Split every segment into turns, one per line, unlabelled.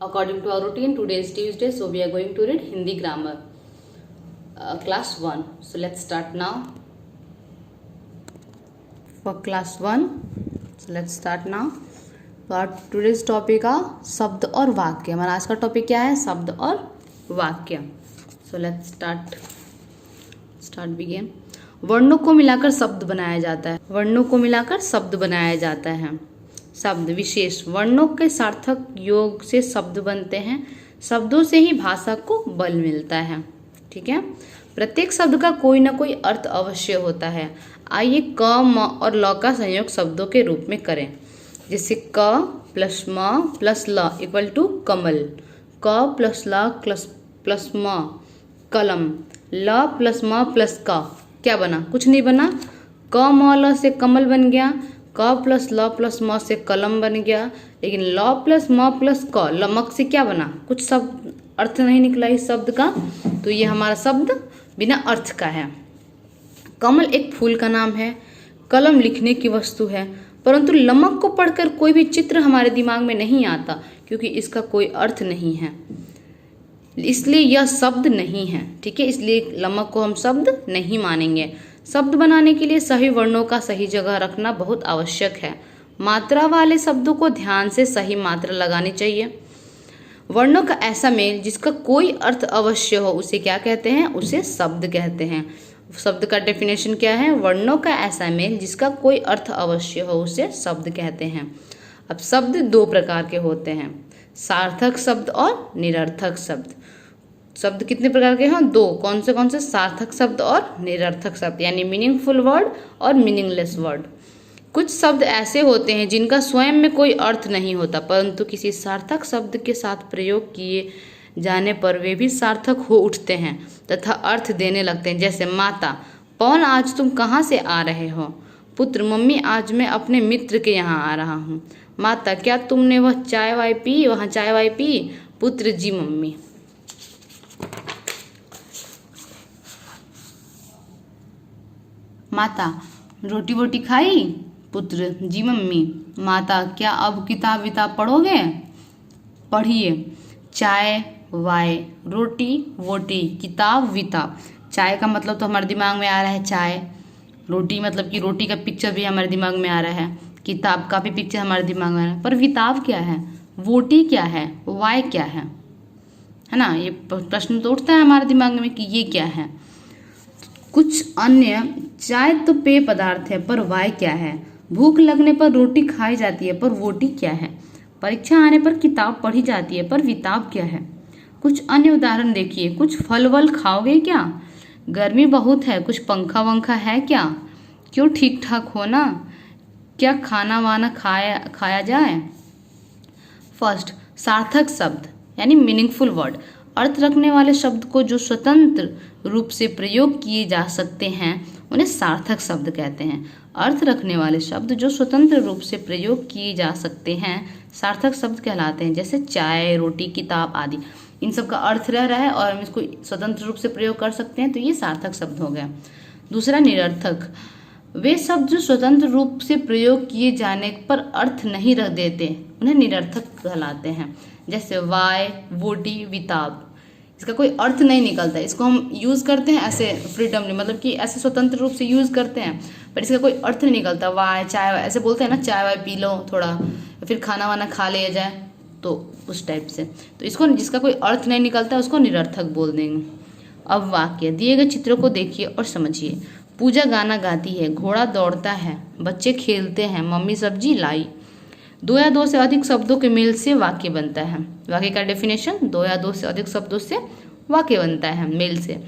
According to our routine, today is Tuesday, so we are going to read Hindi grammar, class 1. So let's start now. For class 1, so let's start now. तो today's topic का शब्द और वाक्य. हमारा आज का topic क्या है? शब्द और वाक्य. So let's start begin. वर्णों को मिलाकर शब्द बनाया जाता है. वर्णों को मिलाकर शब्द बनाया जाता है. शब्द विशेष वर्णों के सार्थक योग से शब्द बनते हैं. शब्दों से ही भाषा को बल मिलता है. ठीक है. प्रत्येक शब्द का कोई ना कोई अर्थ अवश्य होता है. आइए क म और ल का संयोग शब्दों के रूप में करें. जैसे क प्लस म प्लस ल इक्वल टू कमल. क प्लस ल प्लस म कलम. ल प्लस म प्लस क क्या बना? कुछ नहीं बना. क म ल से कमल बन गया. क प्लस ल प्लस म से कलम बन गया. लेकिन ल प्लस म प्लस क लमक से क्या बना? कुछ शब्द अर्थ नहीं निकला इस शब्द का. तो ये हमारा शब्द बिना अर्थ का है. कमल एक फूल का नाम है. कलम लिखने की वस्तु है. परंतु लमक को पढ़कर कोई भी चित्र हमारे दिमाग में नहीं आता क्योंकि इसका कोई अर्थ नहीं है, इसलिए यह शब्द नहीं है. ठीक है. इसलिए लमक को हम शब्द नहीं मानेंगे. शब्द बनाने के लिए सही वर्णों का सही जगह रखना बहुत आवश्यक है. मात्रा वाले शब्दों को ध्यान से सही मात्रा लगानी चाहिए. वर्णों का ऐसा मेल जिसका कोई अर्थ अवश्य हो उसे क्या कहते हैं? उसे शब्द कहते हैं. शब्द का डेफिनेशन क्या है? वर्णों का ऐसा मेल जिसका कोई अर्थ अवश्य हो उसे शब्द कहते हैं. अब शब्द दो प्रकार के होते हैं, सार्थक शब्द और निरर्थक शब्द. शब्द कितने प्रकार के हैं? दो. कौन से? सार्थक शब्द और निरर्थक शब्द, यानी मीनिंगफुल वर्ड और मीनिंगलेस वर्ड. कुछ शब्द ऐसे होते हैं जिनका स्वयं में कोई अर्थ नहीं होता, परंतु किसी सार्थक शब्द के साथ प्रयोग किए जाने पर वे भी सार्थक हो उठते हैं तथा अर्थ देने लगते हैं. जैसे माता, पवन आज तुम कहाँ से आ रहे हो? पुत्र, मम्मी आज मैं अपने मित्र के यहाँ आ रहा हूँ. माता, क्या तुमने वहाँ चाय वाय पी? पुत्र, जी मम्मी. माता, रोटी वोटी खाई? पुत्र, जी मम्मी. माता, क्या अब किताब विताब पढ़ोगे? पढ़िए. चाय वाय, रोटी वोटी, किताब विताब. चाय का मतलब तो हमारे दिमाग में आ रहा है चाय. रोटी मतलब कि रोटी का पिक्चर भी हमारे दिमाग में आ रहा है. किताब का भी पिक्चर हमारे दिमाग में आ रहा है. पर विताब क्या है? वोटी क्या है? वाय क्या है ना? ये प्रश्न तो उठता है हमारे दिमाग में कि ये क्या है. कुछ अन्य, चाय तो पेय पदार्थ है पर वाय क्या है? भूख लगने पर रोटी खाई जाती है पर वोटी क्या है? परीक्षा आने पर किताब पढ़ी जाती है पर विताब क्या है? कुछ अन्य उदाहरण देखिए. कुछ फल वल खाओगे क्या? गर्मी बहुत है, कुछ पंखा वंखा है क्या? क्यों, ठीक ठाक हो ना? क्या खाना वाना खाया जाए? फर्स्ट, सार्थक शब्द यानी मीनिंगफुल वर्ड. अर्थ रखने वाले शब्द को जो स्वतंत्र रूप से प्रयोग किए जा सकते हैं उन्हें सार्थक शब्द कहते हैं. अर्थ रखने वाले शब्द जो स्वतंत्र रूप से प्रयोग किए जा सकते हैं सार्थक शब्द कहलाते हैं. जैसे चाय, रोटी, किताब आदि. इन सब का अर्थ रह रहा है और हम इसको स्वतंत्र रूप से प्रयोग कर सकते हैं, तो ये सार्थक शब्द हो गया. दूसरा, निरर्थक. वे शब्द जो स्वतंत्र रूप से प्रयोग किए जाने पर अर्थ नहीं रख देते उन्हें निरर्थक कहलाते हैं. जैसे वाय, वोटी, विताब. इसका कोई अर्थ नहीं निकलता. इसको हम यूज़ करते हैं ऐसे फ्रीडमली, मतलब कि ऐसे स्वतंत्र रूप से यूज़ करते हैं पर इसका कोई अर्थ नहीं निकलता. वाय, चाय ऐसे बोलते हैं ना, चाय वाय पी लो थोड़ा, फिर खाना वाना खा लिया जाए, तो उस टाइप से. तो इसको जिसका कोई अर्थ नहीं निकलता उसको निरर्थक बोल देंगे. अब वाक्य. दिए गए चित्रों को देखिए और समझिए. पूजा गाना गाती है, घोड़ा दौड़ता है, बच्चे खेलते हैं, मम्मी सब्जी लाई. दो या दो से अधिक शब्दों के मेल से वाक्य बनता है. वाक्य का डेफिनेशन, दो या दो से अधिक शब्दों से वाक्य बनता है मेल से.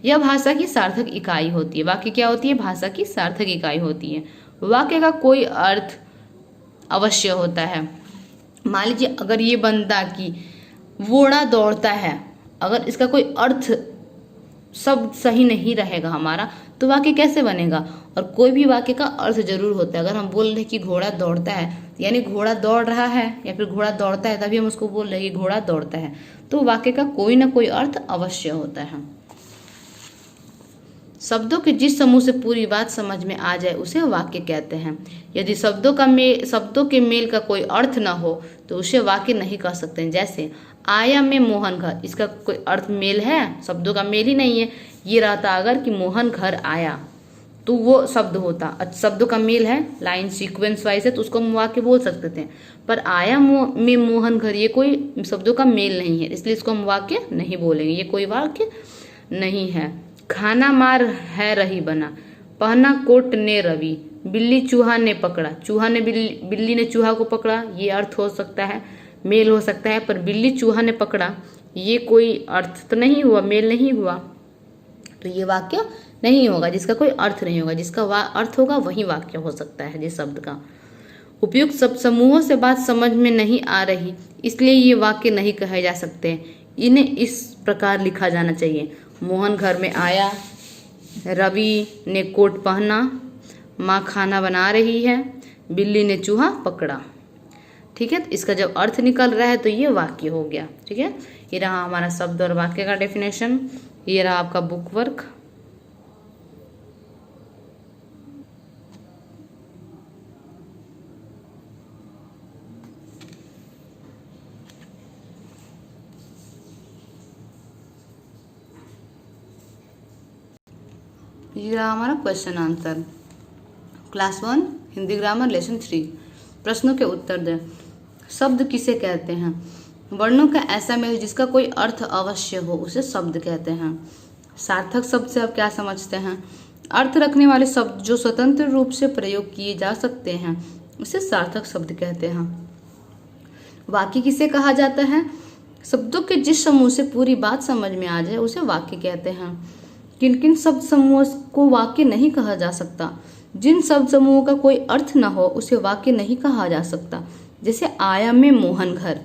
यह भाषा की सार्थक इकाई होती है. वाक्य क्या होती है? भाषा की सार्थक इकाई होती है. वाक्य का कोई अर्थ अवश्य होता है. मान लीजिए अगर ये बनता कि घोड़ा दौड़ता है, अगर इसका कोई अर्थ शब्द सही नहीं रहेगा हमारा तो वाक्य कैसे बनेगा? और कोई भी वाक्य का अर्थ जरूर होता है. अगर हम बोल रहे कि घोड़ा दौड़ता है यानी घोड़ा दौड़ रहा है या फिर घोड़ा दौड़ता है, तभी हम उसको बोल रहे हैं कि घोड़ा दौड़ता है, तो वाक्य का कोई ना कोई अर्थ अवश्य होता है. शब्दों के जिस समूह से पूरी बात समझ में आ जाए उसे वाक्य कहते हैं। यदि शब्दों के मेल का कोई अर्थ न हो तो उसे वाक्य नहीं कह सकते हैं। जैसे आया में मोहन घर, इसका कोई अर्थ मेल है? शब्दों का मेल ही नहीं है। ये रहता अगर कि मोहन घर आया तो वो शब्द होता, शब्दों का मेल है, लाइन सीक्वेंस वाइज है, तो उसको हम वाक्य बोल सकते थे। पर आया में मोहन घर ये कोई शब्दों का मेल नहीं है, इसलिए इसको हम वाक्य नहीं बोलेंगे, ये कोई वाक्य नहीं है। खाना मार है रही बना, पहना कोट ने रवि, बिल्ली चूहा ने पकड़ा, चूहा ने बिल्ली ने चूहा को पकड़ा, ये अर्थ हो सकता है, मेल हो सकता है। पर बिल्ली चूहा ने पकड़ा ये कोई अर्थ तो नहीं हुआ, मेल नहीं हुआ, तो ये वाक्य नहीं होगा, जिसका कोई अर्थ नहीं होगा। जिसका अर्थ होगा वही वाक्य हो सकता है जिस शब्द का। उपयुक्त शब्द समूहों से बात समझ में नहीं आ रही, इसलिए ये वाक्य नहीं कहे जा सकते। इन्हें इस प्रकार लिखा जाना चाहिए। मोहन घर में आया, रवि ने कोट पहना, माँ खाना बना रही है, बिल्ली ने चूहा पकड़ा। ठीक है, तो इसका जब अर्थ निकल रहा है तो ये वाक्य हो गया। ठीक है, ये रहा हमारा शब्द और वाक्य का डेफिनेशन। ये रहा आपका बुक वर्क। ये रहा हमारा question answer. Class 1 Hindi grammar lesson 3। प्रश्नों के उत्तर दें। शब्द किसे कहते हैं? वर्णों का ऐसा मेल जिसका कोई अर्थ अवश्य हो उसे शब्द कहते हैं। सार्थक शब्द से आप क्या समझते हैं? अर्थ रखने वाले शब्द जो स्वतंत्र रूप से प्रयोग किए जा सकते हैं उसे सार्थक शब्द कहते हैं। वाक्य किसे कहा जाता है? शब्दों के जिस समूह से पूरी बात समझ में आ जाए उसे वाक्य कहते हैं। किन किन शब्द समूहों को वाक्य नहीं कहा जा सकता? जिन शब्द समूहों का कोई अर्थ न हो उसे वाक्य नहीं कहा जा सकता। जैसे आया में मोहन घर।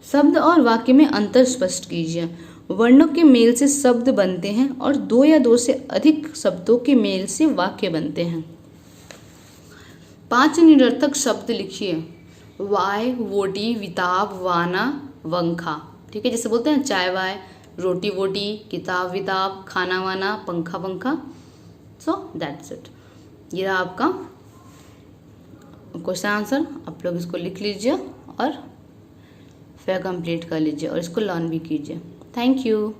शब्द और वाक्य में अंतर स्पष्ट कीजिए। वर्णों के मेल से शब्द बनते हैं और दो या दो से अधिक शब्दों के मेल से वाक्य बनते हैं। 5 निरर्थक शब्द लिखिए। वाय, वोटी, विताब, वाना, वंखा। ठीक है, जैसे बोलते हैं चाय वाय, रोटी वोटी, किताब विताब, खाना वाना, पंखा पंखा। So that's it. ये रहा आपका क्वेश्चन आंसर। आप लोग इसको लिख लीजिए और फिर कंप्लीट कर लीजिए और इसको लर्न भी कीजिए। Thank you.